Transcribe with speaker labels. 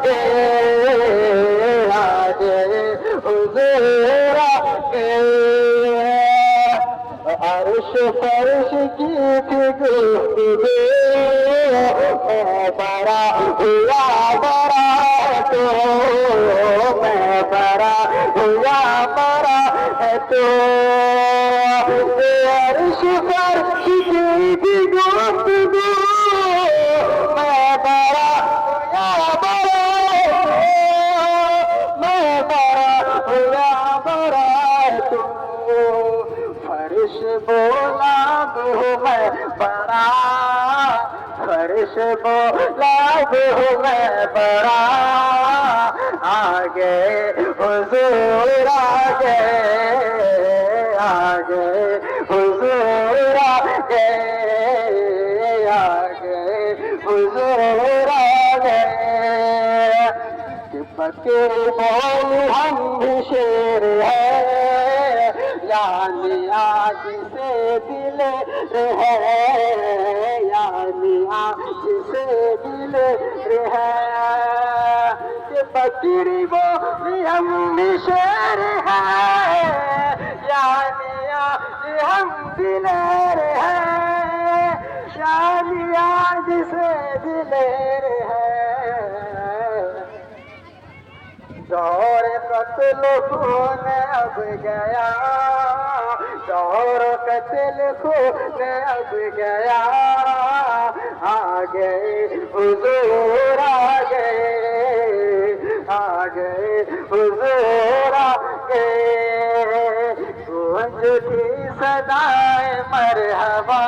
Speaker 1: के आगे हुजूर के अर्श फर्श की थी गुफ्तगू मैं बड़ा हुआ बड़ा तो मैं बड़ा हुआ बड़ा तो अर्श फर्श की थी गुफ्तगू मैं बड़ा हुआ बड़ा तो मैं बड़ा हुआ बड़ा तो फर्श बोला हूँ मैं बड़ा फर्श बोला हूँ मैं बड़ा आगे हुजूर आगे आगे हुजूर आगे आगे हुजूर आगे बकरी बोल हम भी शेर है यानी आज से दिल है यानी आज से दिल है कि बकरी बोल हम भी शेर है यानी आज हम दिल है यानी आज से दिल है दौर कत्ल खून अब गया दौर कत्ल खून अब गया आगे हुजूर आगे आगे हुजूर आगे गूंजती सदाएं मरहबा